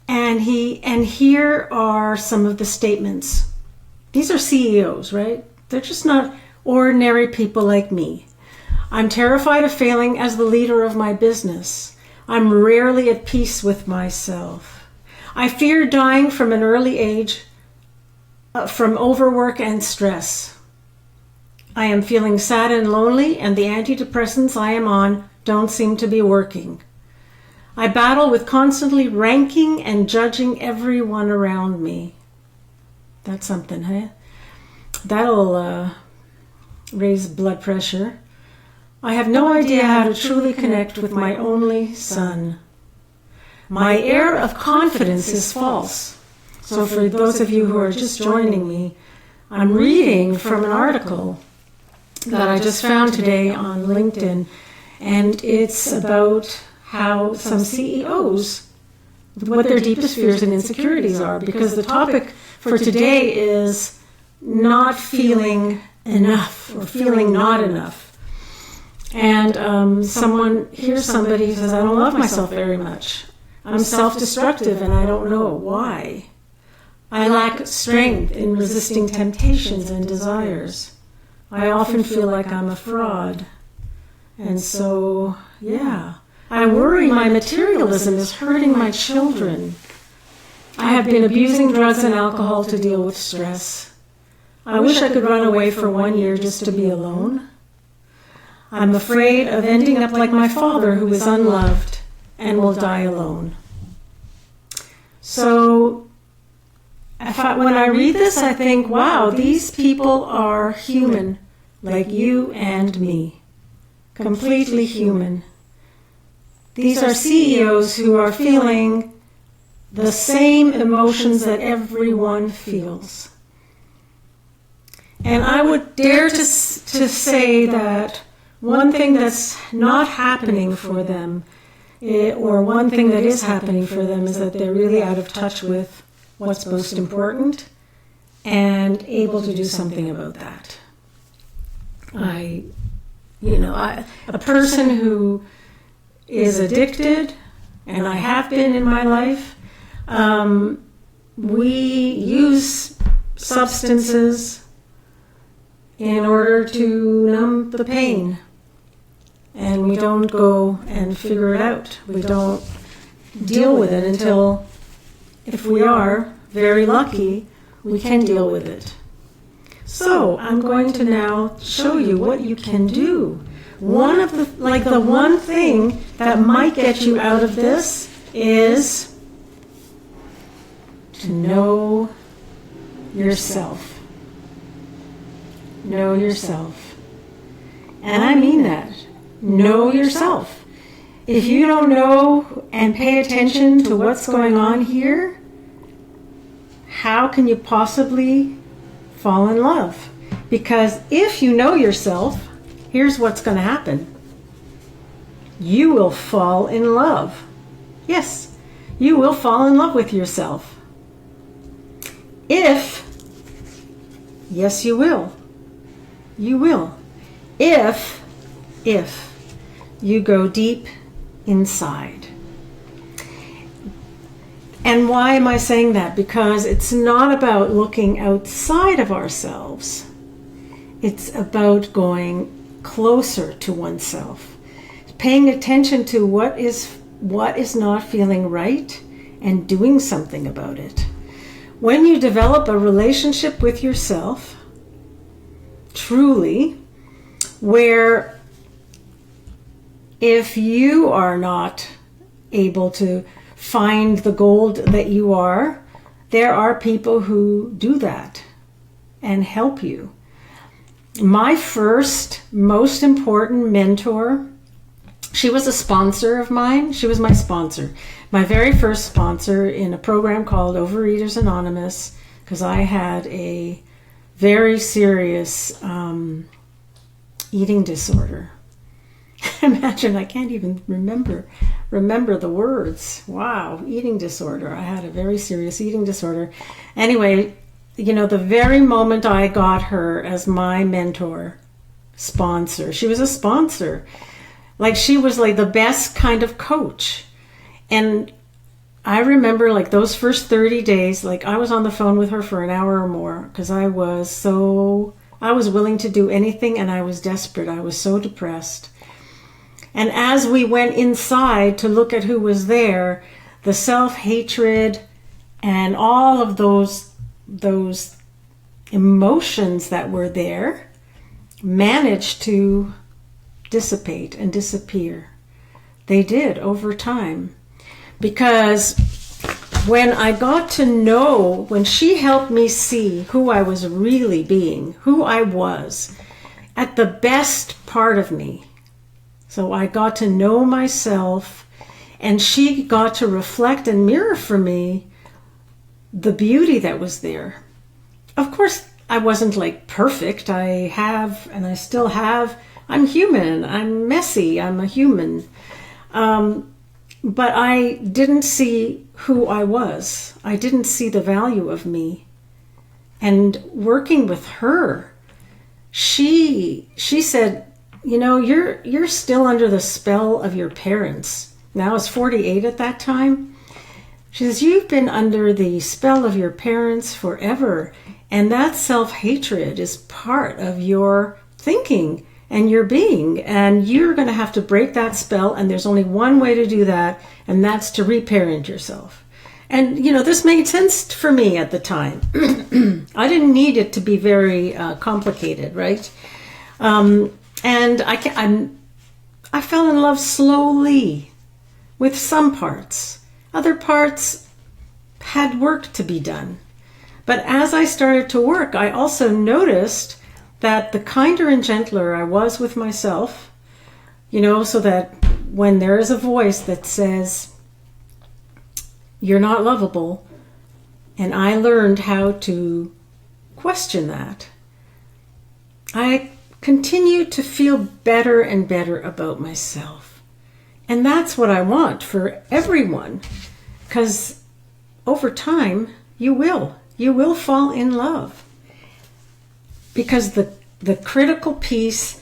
And here are some of the statements. These are CEOs, right? They're just not ordinary people like me. I'm terrified of failing as the leader of my business. I'm rarely at peace with myself. I fear dying from an early age from overwork and stress. I am feeling sad and lonely, and the antidepressants I am on don't seem to be working. I battle with constantly ranking and judging everyone around me. That's something, huh? That'll raise blood pressure. I have no idea how to truly connect with my only son. My air of confidence is false. So for those of you who are just joining me, I'm reading from an article that I just found today on LinkedIn, and it's about how some CEOs, what their deepest fears and insecurities are, because the topic for today is not feeling enough or feeling not enough. And here's somebody who says, I don't love myself very much. I'm self-destructive and I don't know why. I lack strength in resisting temptations and desires. I often feel like I'm a fraud. And so, yeah. I worry my materialism is hurting my children. I have been abusing drugs and alcohol to deal with stress. I wish I could run away for 1 year just to be alone. I'm afraid of ending up like my father, who is unloved and will die alone. So when I read this, I think, wow, these people are human, like you and me. Completely human. These are CEOs who are feeling the same emotions that everyone feels. And I would dare to say that one thing that's not happening for them, or one thing that is happening for them, is that they're really out of touch with what's most important and able to do something about that. A person who is addicted, and I have been in my life, we use substances in order to numb the pain, and we don't go and figure it out. We don't deal with it until, if we are very lucky, we can deal with it. So I'm going to now show you what you can do. The one thing that might get you out of this is to know yourself. Know yourself. And I mean that. Know yourself. If you don't know and pay attention to what's going on here, how can you possibly fall in love? Because if you know yourself, here's what's going to happen. You will fall in love. Yes, you will fall in love with yourself. Yes, you will. You will. If you go deep inside. And why am I saying that? Because it's not about looking outside of ourselves. It's about going closer to oneself. Paying attention to what is not feeling right and doing something about it. When you develop a relationship with yourself, truly, where if you are not able to find the gold that you are, there are people who do that and help you. My first, most important mentor, she was a sponsor of mine. She was my sponsor. My very first sponsor in a program called Overeaters Anonymous, because I had a very serious eating disorder. Imagine, I can't even remember the words. Wow, eating disorder. I had a very serious eating disorder. Anyway, the very moment I got her as my mentor, sponsor, she was a sponsor. She was like the best kind of coach. And I remember like those first 30 days, like I was on the phone with her for an hour or more because I was willing to do anything and I was desperate. I was so depressed. And as we went inside to look at who was there, the self-hatred and all of those emotions that were there managed to dissipate and disappear. They did over time. Because when I got to know, when she helped me see who I was really being, who I was, at the best part of me. So I got to know myself, and she got to reflect and mirror for me the beauty that was there. Of course, I wasn't like perfect. I have, and I still have, I'm human. I'm messy. I'm a human. But I didn't see who I was. I didn't see the value of me. And working with her, she said, you know, you're still under the spell of your parents. Now I was 48 at that time. She says, you've been under the spell of your parents forever. And that self-hatred is part of your thinking and your being. And you're going to have to break that spell. And there's only one way to do that. And that's to reparent yourself. And, you know, this made sense for me at the time. I didn't need it to be very complicated, right? And I fell in love slowly with some parts. Other parts had work to be done. But as I started to work, I also noticed that the kinder and gentler I was with myself, you know, so that when there is a voice that says, you're not lovable, and I learned how to question that, I continued to feel better and better about myself. And that's what I want for everyone, because over time, you will fall in love. Because the critical piece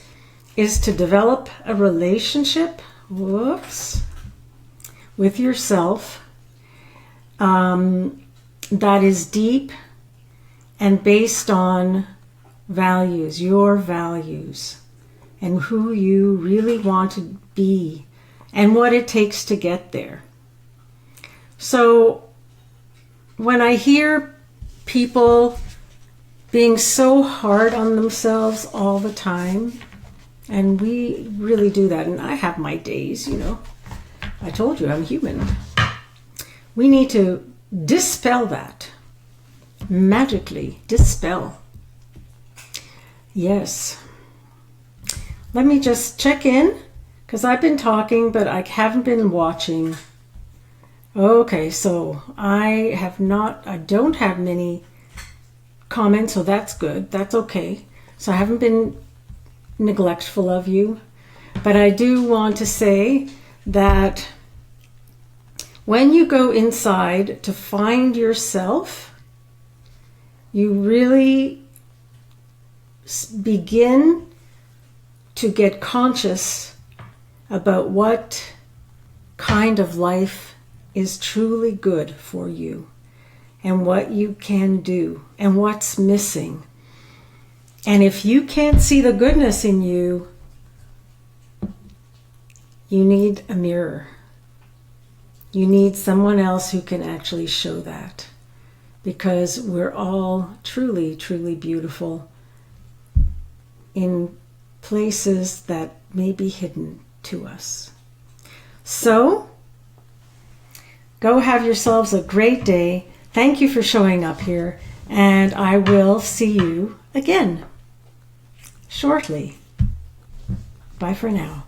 is to develop a relationship, with yourself that is deep and based on values, your values, and who you really want to be and what it takes to get there. So when I hear people being so hard on themselves all the time, and we really do that, and I have my days, you know. I told you I'm human. We need to dispel that. Magically dispel. Yes. Let me just check in, because I've been talking, but I haven't been watching. Okay, so I don't have many comments, so that's good. That's okay. So I haven't been neglectful of you. But I do want to say that when you go inside to find yourself, you really begin to get conscious about what kind of life is truly good for you and what you can do and what's missing. And if you can't see the goodness in you, you need a mirror. You need someone else who can actually show that, because we're all truly, truly beautiful in places that may be hidden to us. So, go have yourselves a great day. Thank you for showing up here, and I will see you again shortly. Bye for now.